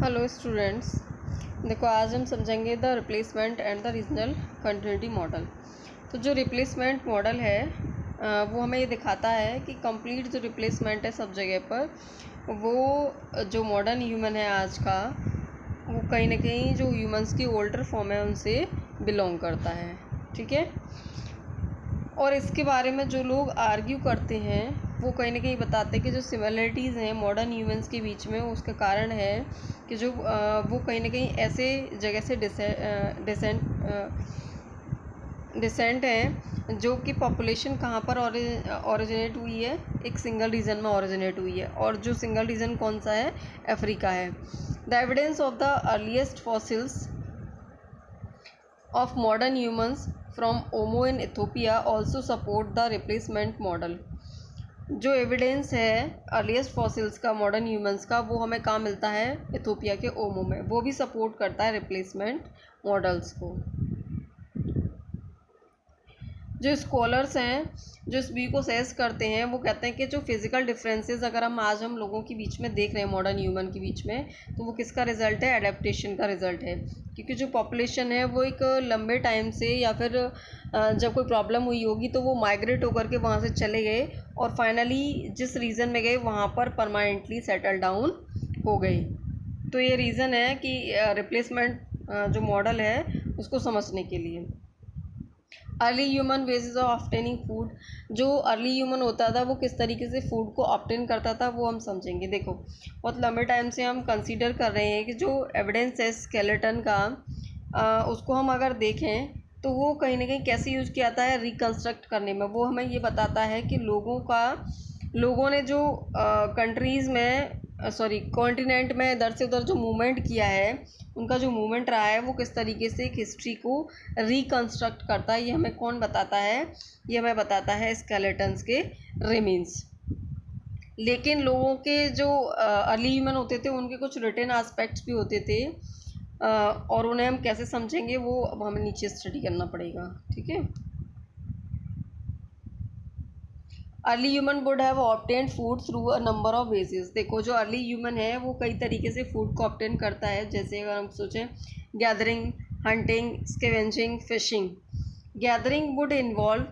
Hello students, देखो आज हम समझेंगे the replacement and the regional continuity model. तो जो रिप्लेसमेंट मॉडल है वो हमें ये दिखाता है कि कंप्लीट जो रिप्लेसमेंट है सब जगह पर, वो जो मॉडर्न ह्यूमन है आज का, वो कहीं ना कहीं जो ह्यूमंस की ओल्डर फॉर्म है उनसे बिलोंग करता है। ठीक है। और इसके बारे में जो लोग आर्ग्यू करते हैं वो कहीं ना कहीं बताते हैं कि जो सिमिलरिटीज़ हैं मॉडर्न ह्यूमंस के बीच में, उसका कारण है कि जो वो कहीं ना कहीं ऐसे जगह से डिसेंट हैं जो कि पॉपुलेशन कहाँ पर ओरिजिनेट हुई है, एक सिंगल रीजन में ओरिजिनेट हुई है। और जो सिंगल रीजन कौन सा है? अफ्रीका है। The evidence of the earliest fossils of modern humans from Omo in Ethiopia also support the replacement model। जो एविडेंस है अर्लीस्ट फॉसिल्स का मॉडर्न ह्यूमंस का, वो हमें कहाँ मिलता है? इथोपिया के ओमो में। वो भी सपोर्ट करता है रिप्लेसमेंट मॉडल्स को। जो स्कॉलर्स हैं जो इस व्यू को सेस करते हैं, वो कहते हैं कि जो फिज़िकल डिफरेंसेस अगर हम लोगों के बीच में देख रहे हैं, मॉडर्न ह्यूमन के बीच में, तो वो किसका रिजल्ट है? एडेप्टेशन का रिजल्ट है। क्योंकि जो पॉपुलेशन है वो एक लंबे टाइम से, या फिर जब कोई प्रॉब्लम हुई होगी तो वो माइग्रेट होकर के वहाँ से चले गए और फाइनली जिस रीजन में गए वहाँ पर परमानेंटली सेटल डाउन हो गए। तो ये रीज़न है कि रिप्लेसमेंट जो मॉडल है उसको समझने के लिए। Early human basis of obtaining food, जो अर्ली ह्यूमन होता था वो किस तरीके से फूड को ऑप्टेन करता था वो हम समझेंगे। देखो, बहुत लंबे टाइम से हम कंसीडर कर रहे हैं कि जो एविडेंस है स्केलेटन का, उसको हम अगर देखें तो वो कहीं ना कहीं कैसे यूज़ किया जाता है रिकन्स्ट्रक्ट करने में। वो हमें ये बताता है कि लोगों ने जो कंट्रीज़ में कॉन्टिनेंट में इधर से उधर जो मूवमेंट किया है, उनका जो मूवमेंट रहा है वो किस तरीके से एक हिस्ट्री को रिकन्स्ट्रक्ट करता है। ये हमें कौन बताता है? ये हमें बताता है स्केलेटन्स के रिमेन्स। लेकिन लोगों के जो अर्ली ह्यूमन होते थे उनके कुछ रिटन एस्पेक्ट्स भी होते थे, और उन्हें हम कैसे समझेंगे वो अब हमें नीचे स्टडी करना पड़ेगा। ठीक है। Early human would have obtained food through a number of wages. देखो, जो अर्ली ह्यूमन है वो कई तरीके से फूड को ऑब्टेन करता है। जैसे अगर हम सोचें, gathering, hunting, scavenging, fishing. Gathering would involve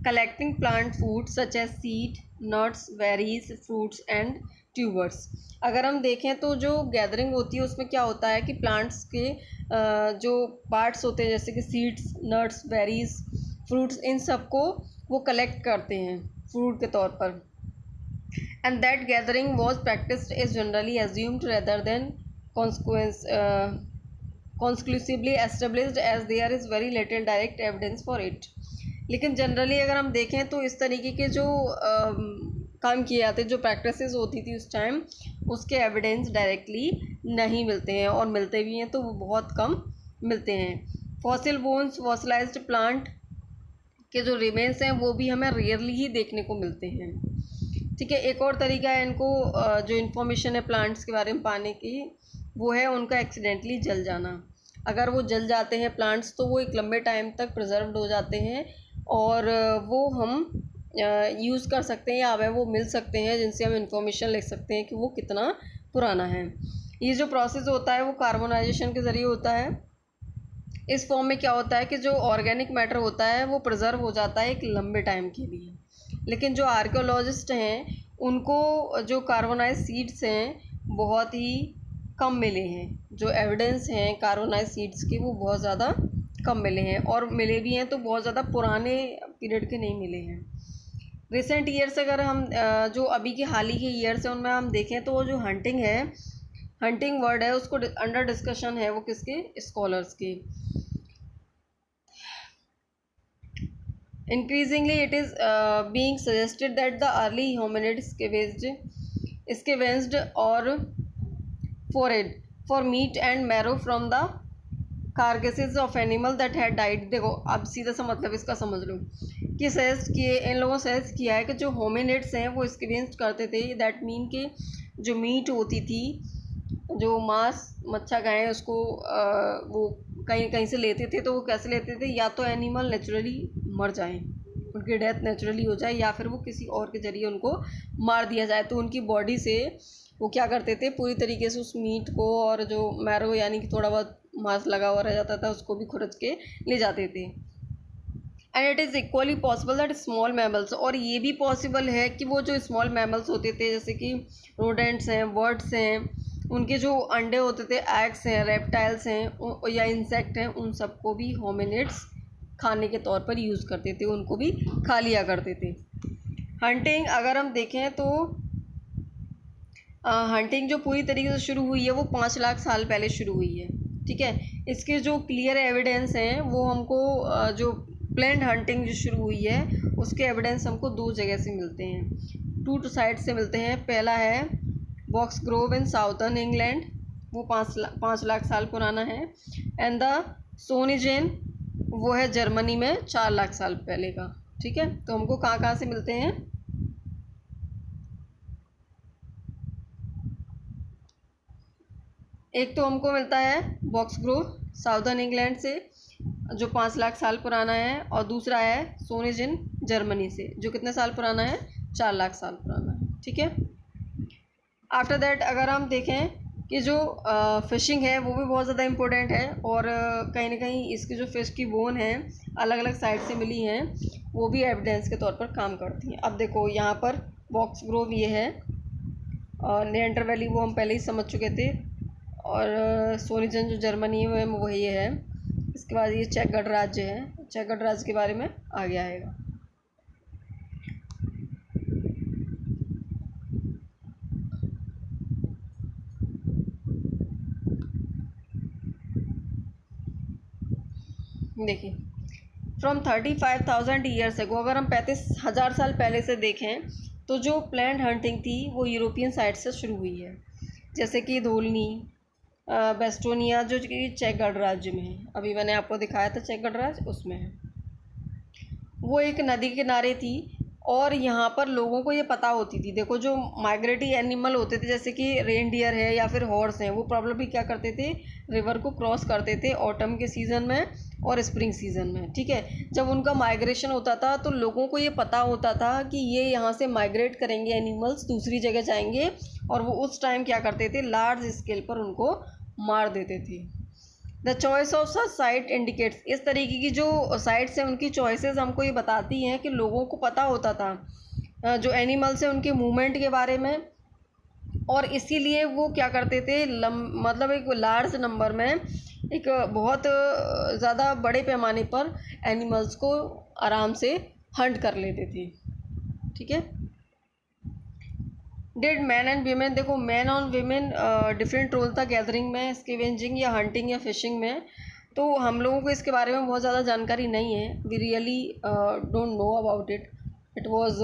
collecting plant food such as seed, nuts, berries, fruits and tubers। अगर हम देखें तो जो गैदरिंग होती है उसमें क्या होता है कि प्लांट्स के जो पार्ट्स होते हैं जैसे कि सीड्स, नट्स, बेरीज, फ्रूट्स, इन सबको वो कलेक्ट करते हैं फ्रूट के तौर पर। And that gathering was practised is generally assumed rather than conclusively established as there is very little direct evidence for it. लेकिन जनरली अगर हम देखें तो इस तरीके के जो काम किए जाते, जो प्रैक्टिसेस होती थी उस टाइम, उसके एविडेंस डायरेक्टली नहीं मिलते हैं, और मिलते भी हैं तो वो बहुत कम मिलते हैं। फॉसिल बोन्स, फॉसिलाइज्ड प्लांट के जो रिमेन्स हैं वो भी हमें रेयरली ही देखने को मिलते हैं। ठीक है। एक और तरीका है इनको जो इन्फॉर्मेशन है प्लांट्स के बारे में पाने की, वो है उनका एक्सीडेंटली जल जाना। अगर वो जल जाते हैं प्लांट्स तो वो एक लंबे टाइम तक प्रिजर्व्ड हो जाते हैं, और वो हम यूज़ कर सकते हैं या हमें वो मिल सकते हैं, जिनसे हम इंफॉर्मेशन ले सकते हैं कि वो कितना पुराना है। ये जो प्रोसेस होता है वो कार्बोनाइजेशन के ज़रिए होता है। इस फॉर्म में क्या होता है कि जो ऑर्गेनिक मैटर होता है वो प्रिजर्व हो जाता है एक लंबे टाइम के लिए। लेकिन जो आर्कियोलॉजिस्ट हैं उनको जो कार्बोनाइज सीड्स हैं बहुत ही कम मिले हैं। जो एविडेंस हैं कार्बोनाइज सीड्स के वो बहुत ज़्यादा कम मिले हैं, और मिले भी हैं तो बहुत ज़्यादा पुराने पीरियड के नहीं मिले हैं। रिसेंट ईयर्स अगर हम जो अभी के हाल ही के ईयर्स हैं उनमें हम देखें तो वो जो हंटिंग है, हंटिंग वर्ड है, उसको अंडर डिस्कशन है वो किसके? स्कॉलर्स के। Increasingly, it is being suggested that the early hominids scavenged or foraged for meat and marrow from the carcasses of animal that had died। देखो, अब सीधा सा मतलब इसका समझ लो कि सजेस्ट किए, इन लोगों सजेस्ट किया है कि जो होमिनिड्स हैं वो स्कैवेंज करते थे। दैट मीन के जो मीट होती थी, जो मांस मच्छा खाएँ उसको वो कहीं कहीं से लेते थे। तो वो कैसे लेते थे? या तो एनिमल नेचुरली मर जाएं, उनकी डेथ नेचुरली हो जाए या फिर वो किसी और के ज़रिए उनको मार दिया जाए, तो उनकी बॉडी से वो क्या करते थे, पूरी तरीके से उस मीट को और जो मैरो यानी कि थोड़ा बहुत मांस लगा हुआ रह जाता था उसको भी खुरच के ले जाते थे। And it is equally possible that small mammals, और ये भी पॉसिबल है कि वो जो स्मॉल मैमल्स होते थे जैसे कि रोडेंट्स हैं, बर्ड्स हैं, उनके जो अंडे होते थे, एग्स हैं, रेप्टाइल्स हैं या इंसेक्ट हैं, उन सबको भी होमिनिड्स खाने के तौर पर यूज़ करते थे, उनको भी खा लिया करते थे। हंटिंग अगर हम देखें तो हंटिंग जो पूरी तरीके से शुरू हुई है वो 5 लाख साल पहले शुरू हुई है, ठीक है। इसके जो क्लियर एविडेंस हैं वो हमको जो प्लेन्ड हंटिंग जो शुरू हुई है उसके एविडेंस हमको 2 जगह से मिलते हैं, 2 साइड से मिलते हैं। पहला है बॉक्स ग्रोव इन साउथर्न इंग्लैंड, वो 5 लाख साल पुराना है। एंड द सोनिजेन, वो है जर्मनी में 4 लाख साल पहले का, ठीक है। तो हमको कहाँ कहाँ से मिलते हैं, एक तो हमको मिलता है बॉक्स ग्रोव साउदर्न इंग्लैंड से जो 5 लाख साल पुराना है, और दूसरा है सोनिजिन जर्मनी से जो कितने साल पुराना है, 4 लाख साल पुराना है, ठीक है। आफ्टर दैट अगर हम देखें कि जो फ़िशिंग है वो भी बहुत ज़्यादा इम्पोर्टेंट है, और कहीं ना कहीं इसकी जो फ़िश की बोन है अलग अलग साइड से मिली हैं, वो भी एविडेंस के तौर पर काम करती हैं। अब देखो यहाँ पर बॉक्स ग्रोव ये है, और निएंडर वैली वो हम पहले ही समझ चुके थे, और सोनिजन जो जर्मनी में वही है। इसके बाद ये चेक गणराज्य है, चेक गणराज्य के बारे में आगे आएगा। देखिए फ्रॉम 35,000 ईयर्स एगो, अगर हम 35,000 साल पहले से देखें तो जो प्लैंड हंटिंग थी वो यूरोपियन साइड से शुरू हुई है, जैसे कि धोलनी, बेस्टोनिया जो कि चेक गणराज्य में है, अभी मैंने आपको दिखाया था चेक गणराज्य उसमें है। वो एक नदी के किनारे थी और यहाँ पर लोगों को ये पता होती थी, देखो जो माइग्रेटरी एनिमल होते थे जैसे कि रेनडियर है या फिर हॉर्स हैं, वो प्रॉब्लम क्या करते थे, रिवर को क्रॉस करते थे ऑटम के सीज़न में और स्प्रिंग सीज़न में, ठीक है। जब उनका माइग्रेशन होता था तो लोगों को ये पता होता था कि ये यहाँ से माइग्रेट करेंगे एनिमल्स, दूसरी जगह जाएंगे, और वो उस टाइम क्या करते थे, लार्ज स्केल पर उनको मार देते थे। The choice of such site indicates, इस तरीके की जो साइट्स हैं उनकी चॉइसेस हमको ये बताती हैं कि लोगों को पता होता था जो एनिमल्स हैं उनके मूवमेंट के बारे में, और इसीलिए वो क्या करते थे, मतलब एक लार्ज नंबर में, एक बहुत ज़्यादा बड़े पैमाने पर एनिमल्स को आराम से हंट कर लेते थे, ठीक है। डिड मैन एंड वीमेन, देखो मैन और वीमेन डिफरेंट रोल था गैदरिंग में, स्कैवेंजिंग या हंटिंग या फिशिंग में, तो हम लोगों को इसके बारे में बहुत ज़्यादा जानकारी नहीं है, we really don't know about it, it was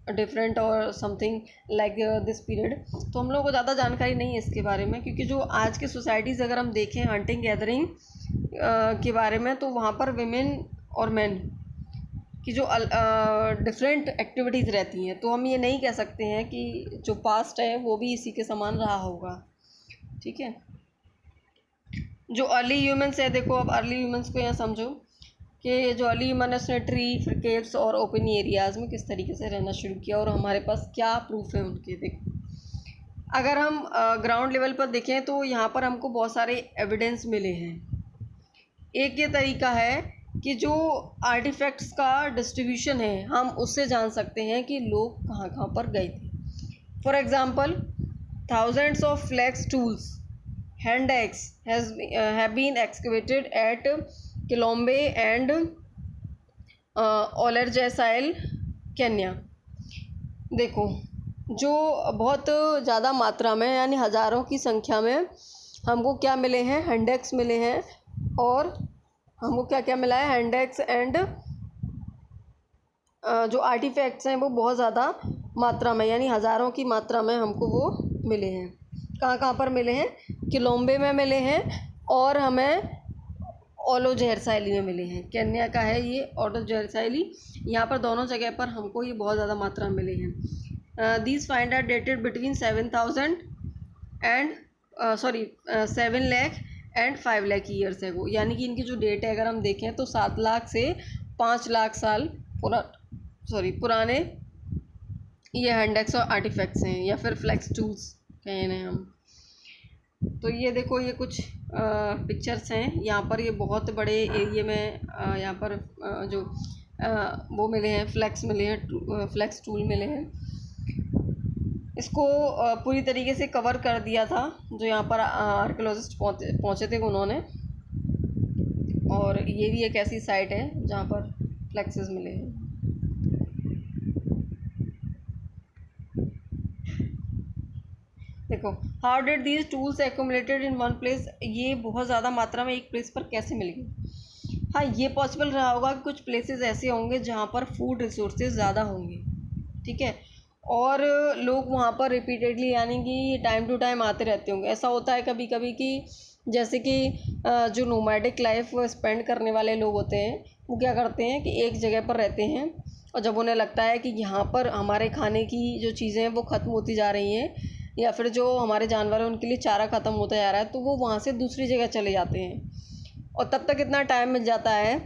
different और समथिंग लाइक दिस पीरियड, तो हम लोगों को ज़्यादा जानकारी नहीं है इसके बारे में, क्योंकि जो आज की सोसाइटीज़ अगर हम देखें हंटिंग गैदरिंग के बारे में, तो वहाँ पर विमेन और मैन की जो डिफरेंट एक्टिविटीज़ रहती हैं, तो हम ये नहीं कह सकते हैं कि जो पास्ट है वो भी इसी के समान रहा होगा, ठीक है। जो अर्ली ह्यूमंस है, देखो अब अर्ली ह्यूमंस को यहाँ समझो कि जो अर्ली ह्यूमन है उसने ट्री, फिर केव्स और ओपन एरियाज़ में किस तरीके से रहना शुरू किया, और हमारे पास क्या प्रूफ है उनके। देखो अगर हम ग्राउंड लेवल पर देखें तो यहाँ पर हमको बहुत सारे एविडेंस मिले हैं। एक ये तरीका है कि जो आर्टिफैक्ट्स का डिस्ट्रीब्यूशन है हम उससे जान सकते हैं कि लोग कहाँ कहाँ पर गए थे। For example thousands of flake tools, hand axe have been excavated at Kilombe and Olorgesailie, Kenya. देखो जो बहुत ज़्यादा मात्रा में यानी हज़ारों की संख्या में हमको क्या मिले हैं, हैंड एक्स मिले हैं, और हमको क्या क्या मिला है, हैंड एक्स एंड जो आर्टिफैक्ट्स हैं वो बहुत ज़्यादा मात्रा में यानी हज़ारों की मात्रा में हमको वो मिले हैं। कहाँ कहाँ पर मिले हैं, किलोम्बे में मिले हैं, और हमें ओलोजेरसाइली में मिले हैं। केन्या का है ये ओलोजेरसाइली, यहाँ पर दोनों जगह पर हमको ये बहुत ज़्यादा मात्रा में मिले हैं। These find are dated between 7,000 and 7 lakh and 5 lakh years है वो, यानी कि इनकी जो डेट है अगर हम देखें तो 7 लाख से 5 लाख साल पुराने ये हैंडेक्स और आर्टिफैक्ट्स हैं या फिर फ्लेक्स टूल्स कहें इन्हें हम। तो ये देखो, ये कुछ पिक्चर्स हैं। यहाँ पर ये बहुत बड़े एरिया में यहाँ पर जो वो मिले हैं, फ्लेक्स मिले हैं, फ्लेक्स टूल मिले हैं। इसको पूरी तरीके से कवर कर दिया था जो यहाँ पर आर्कियोलॉजिस्ट पहुँचे थे उन्होंने। और ये भी एक ऐसी साइट है जहाँ पर फ्लेक्सेस मिले हैं। देखो, how did these tools accumulated in one place, ये बहुत ज़्यादा मात्रा में एक प्लेस पर कैसे मिल गई। हाँ, ये पॉसिबल रहा होगा कि कुछ प्लेसेस ऐसे होंगे जहाँ पर फूड रिसोर्सेज ज़्यादा होंगे, ठीक है, और लोग वहाँ पर रिपीटेडली यानी कि टाइम टू टाइम आते रहते होंगे। ऐसा होता है कभी कभी कि जैसे कि जो नोमैडिक लाइफ स्पेंड करने वाले लोग होते हैं वो क्या करते हैं कि एक जगह पर रहते हैं, और जब उन्हें लगता है कि यहाँ पर हमारे खाने की जो चीज़ें हैं वो ख़त्म होती जा रही हैं या फिर जो हमारे जानवर हैं उनके लिए चारा ख़त्म होता जा रहा है, तो वो वहाँ से दूसरी जगह चले जाते हैं। और तब तक इतना टाइम मिल जाता है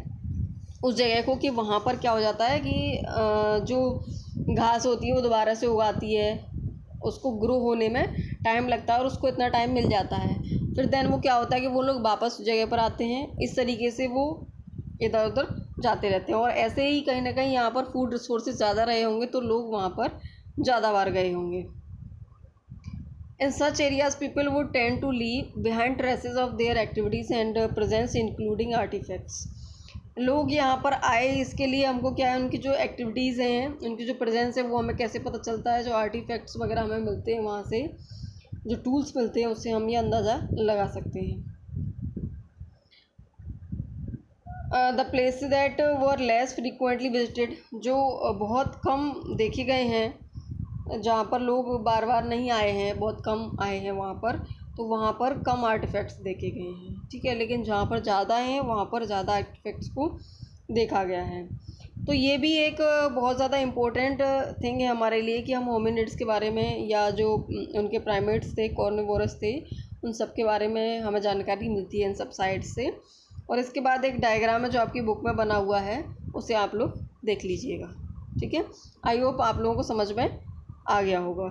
उस जगह को कि वहाँ पर क्या हो जाता है कि जो घास होती है वो दोबारा से उगाती है, उसको ग्रो होने में टाइम लगता है और उसको इतना टाइम मिल जाता है। फिर देन वो क्या होता है कि वो लोग वापस उस जगह पर आते हैं। इस तरीके से वो इधर उधर जाते रहते हैं। और ऐसे ही कहीं ना कहीं यहाँ पर फूड रिसोर्सेज ज़्यादा रहे होंगे तो लोग वहाँ पर ज़्यादा बार गए होंगे। In such areas, people would tend to leave behind traces of their activities and presence, including artifacts. लोग यहाँ पर आए इसके लिए हमको क्या है, उनकी जो एक्टिविटीज़ हैं, उनकी जो प्रेजेंस है वो हमें कैसे पता चलता है, जो आर्टिफैक्ट्स वगैरह हमें मिलते हैं वहाँ से, जो टूल्स मिलते हैं उससे हम ये अंदाज़ा लगा सकते हैं। The place that were less frequently visited, जो बहुत कम देखे गए हैं, जहाँ पर लोग बार बार नहीं आए हैं, बहुत कम आए हैं वहाँ पर, तो वहाँ पर कम आर्टिफैक्ट्स देखे गए हैं, ठीक है। लेकिन जहाँ पर ज़्यादा हैं वहाँ पर ज़्यादा आर्टिफैक्ट्स को देखा गया है। तो ये भी एक बहुत ज़्यादा इम्पोर्टेंट थिंग है हमारे लिए कि हम होमिनिड्स के बारे में या जो उनके प्राइमेट्स थे, कार्निवोरस थे, उन सब के बारे में हमें जानकारी मिलती है इन सब साइट्स से। और इसके बाद एक डायग्राम है जो आपकी बुक में बना हुआ है, उसे आप लोग देख लीजिएगा, ठीक है। आई होप आप लोगों को समझ में आ गया होगा।